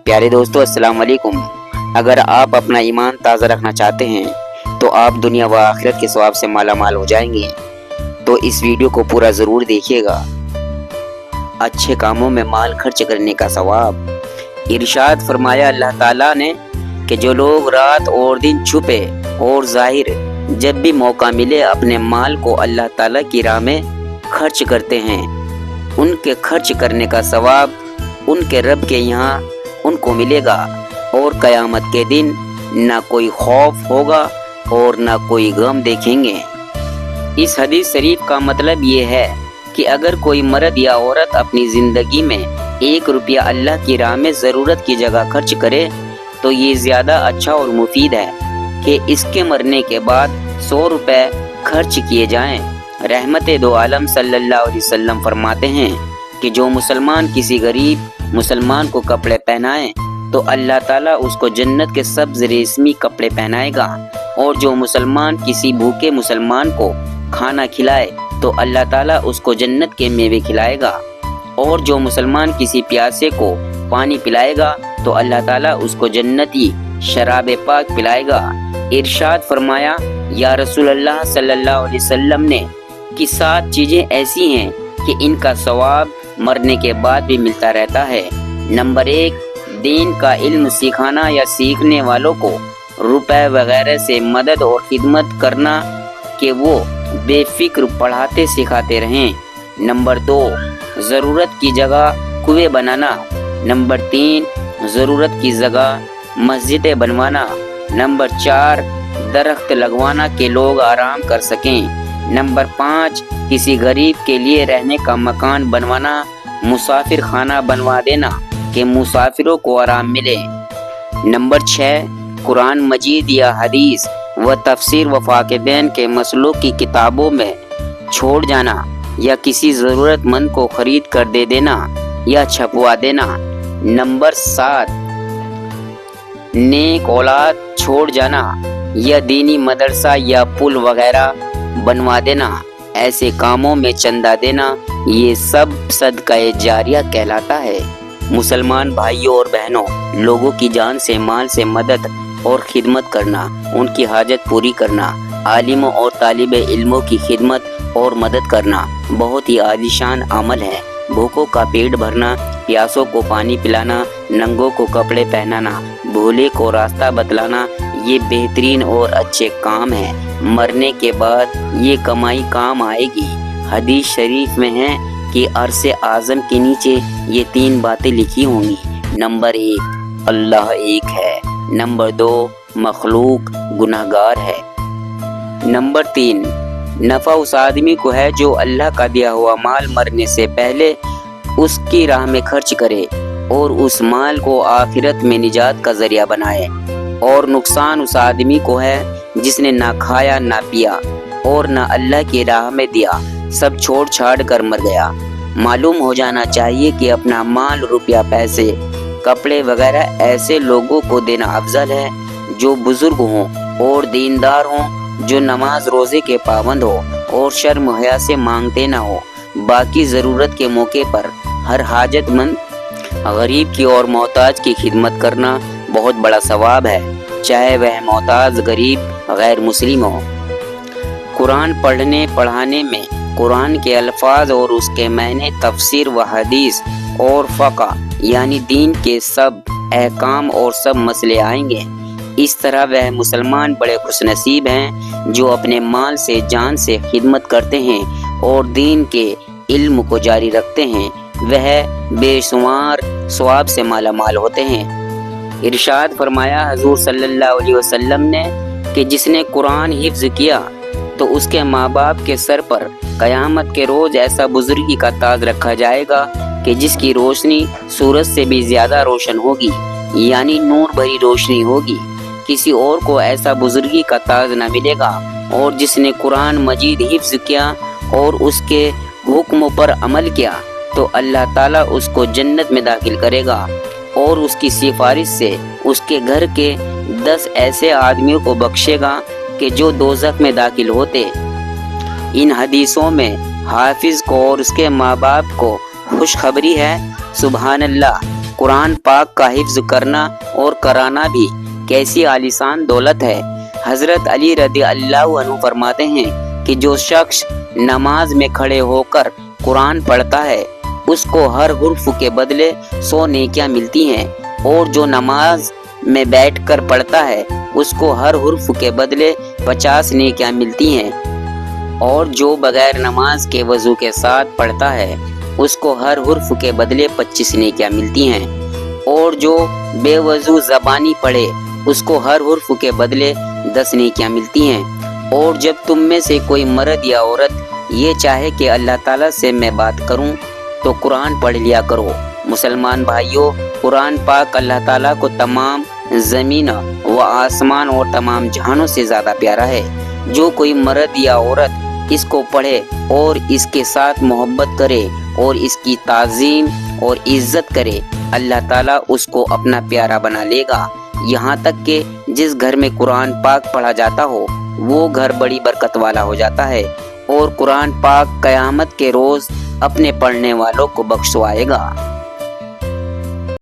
प्यारे दोस्तों, अस्सलाम वालेकुम। अगर आप अपना ईमान ताज़ा रखना चाहते हैं तो आप दुनिया व आखिरत के सवाब से माला माल हो जाएंगे। तो इस वीडियो को पूरा ज़रूर देखिएगा। अच्छे कामों में माल खर्च करने का सवाब। इरशाद फरमाया अल्लाह ताला ने कि जो लोग रात और दिन छुपे और ज़ाहिर जब भी मौका मिले अपने माल को अल्लाह ताला की राह में खर्च करते हैं, उनके खर्च करने का सवाब उनके रब के यहाँ उनको मिलेगा और क़यामत के दिन ना कोई खौफ होगा और ना कोई गम देखेंगे। इस हदीस शरीफ का मतलब ये है कि अगर कोई मर्द या औरत अपनी ज़िंदगी में 1 रुपया अल्लाह की राह में ज़रूरत की जगह खर्च करे तो ये ज़्यादा अच्छा और मुफीद है कि इसके मरने के बाद 100 रुपए खर्च किए जाएं। रहमत दो आलम सल्लल्लाहु अलैहि वसल्लम फरमाते हैं कि जो मुसलमान किसी गरीब मुसलमान को कपड़े पहनाए तो अल्लाह ताला उसको जन्नत के सब्ज़ रेशमी कपड़े पहनाएगा, और जो मुसलमान किसी भूखे मुसलमान को खाना खिलाए तो अल्लाह ताला उसको जन्नत के मेवे खिलाएगा, और जो मुसलमान किसी प्यासे को पानी पिलाएगा तो अल्लाह ताला उसको जन्नती शराब पाक पिलाएगा। इरशाद फरमाया या रसूल अल्लाह सल्लल्लाहु अलैहि वसल्लम ने कि 7 चीज़ें ऐसी हैं कि इनका सवाब मरने के बाद भी मिलता रहता है। नंबर 1, दीन का इल्म सिखाना या सीखने वालों को रुपए वगैरह से मदद और खिदमत करना कि वो बेफिक्र पढ़ाते सिखाते रहें। नंबर 2, ज़रूरत की जगह कुएं बनाना। नंबर 3, ज़रूरत की जगह मस्जिदें बनवाना। नंबर 4, दरख्त लगवाना कि लोग आराम कर सकें। नंबर 5, किसी गरीब के लिए रहने का मकान बनवाना, मुसाफिर खाना बनवा देना कि मुसाफिरों को आराम मिले। नंबर 6, कुरान मजीद या हदीस व तफसीर व फाक़िदैन के मसलों की किताबों में छोड़ जाना या किसी ज़रूरतमंद को ख़रीद कर दे देना या छपवा देना। नंबर 7, नेक औलाद छोड़ जाना या दीनी मदरसा या पुल वगैरह बनवा देना। ऐसे कामों में चंदा देना, ये सब सदका जारिया कहलाता है। मुसलमान भाइयों और बहनों, लोगों की जान से माल से मदद और खिदमत करना, उनकी हाजत पूरी करना, आलिमों और तालिबे इल्मों की खिदमत और मदद करना बहुत ही आलीशान अमल है। भूखों का पेट भरना, प्यासों को पानी पिलाना, नंगों को कपड़े पहनाना, भूले को रास्ता बतलाना, ये बेहतरीन और अच्छे काम हैं। मरने के बाद ये कमाई काम आएगी। हदीस शरीफ में है कि अरसे आज़म के नीचे ये 3 बातें लिखी होंगी। नंबर 1, अल्लाह एक है। नंबर 2, मखलूक गुनहगार है। नंबर 3, नफ़ा उस आदमी को है जो अल्लाह का दिया हुआ माल मरने से पहले उसकी राह में खर्च करे और उस माल को आखिरत में निजात का जरिया बनाए, और नुकसान उस आदमी को है जिसने ना खाया ना पिया और ना अल्लाह की राह में दिया, सब छोड़ छाड़ कर मर गया। मालूम हो जाना चाहिए कि अपना माल, रुपया, पैसे, कपड़े वगैरह ऐसे लोगों को देना अफजल है जो बुजुर्ग हों और दीनदार हों, जो नमाज रोज़े के पाबंद हो और शर्म हया से मांगते ना हो। बाकी ज़रूरत के मौके पर हर हाजतमंद गरीब की और मोहताज की खिदमत करना बहुत बड़ा सवाब है, चाहे वह मोहताज गरीब गैर मुस्लिम हो। कुरान पढ़ने पढ़ाने में कुरान के अल्फाज और उसके मायने, तफसीर व हदीस और फ़क़ा यानी दीन के सब अहकाम और सब मसले आएंगे। इस तरह वह मुसलमान बड़े खुशनसीब हैं जो अपने माल से जान से खिदमत करते हैं और दीन के इल्म को जारी रखते हैं। वह बेशुमार सवाब से माला माल होते हैं। इरशाद फरमाया हजूर सल्लल्लाहु अलैहि वसल्लम ने कि जिसने कुरान हिफ्ज़ किया तो उसके माँ बाप के सर पर क़यामत के रोज़ ऐसा बुजुर्गी का ताज रखा जाएगा कि जिसकी रोशनी सूरज से भी ज़्यादा रोशन होगी, यानी नूर भरी रोशनी होगी। किसी और को ऐसा बुजुर्गी का ताज न मिलेगा। और जिसने कुरान मजीद हिफ्ज़ किया और उसके हुक्म पर अमल किया तो अल्लाह ताला उसको जन्नत में दाखिल करेगा और उसकी सिफारिश से उसके घर के 10 ऐसे आदमियों को बख्शेगा कि जो दोज़ख में दाखिल होते। इन हदीसों में हाफिज को और उसके माँ बाप को खुशखबरी है। सुभान अल्लाह, कुरान पाक का हिफ्ज करना और कराना भी कैसी आलीशान दौलत है। हजरत अली रदी अल्लाह अन्हु फरमाते हैं कि जो शख्स नमाज में खड़े होकर कुरान पढ़ता है उसको हर हुर्फ के बदले 100 नेकियां मिलती हैं, और जो नमाज में बैठकर पढ़ता है उसको हर हुर्फ के बदले 50 नेकियां मिलती हैं, और जो बगैर नमाज के वजू के साथ पढ़ता है उसको हर हुर्फ के बदले 25 नेकियां मिलती हैं, और जो बेवजू ज़बानी पढ़े उसको हर हुर्फ के बदले 10 नेकियां मिलती हैं। और जब तुम में से कोई मर्द या औरत ये चाहे कि अल्लाह ताला से मैं बात करूं तो कुरान पढ़ लिया करो। मुसलमान भाइयों, कुरान पाक अल्लाह ताला को तमाम ज़मीन व आसमान और तमाम जहानों से ज़्यादा प्यारा है। जो कोई मर्द या औरत इसको पढ़े और इसके साथ मोहब्बत करे और इसकी ताज़ीम और इज्जत करे, अल्लाह ताला उसको अपना प्यारा बना लेगा। यहाँ तक कि जिस घर में कुरान पाक पढ़ा जाता हो वो घर बड़ी बरकत वाला हो जाता है, और कुरान पाक क़यामत के रोज़ अपने पढ़ने वालों को बख्शवाएगा।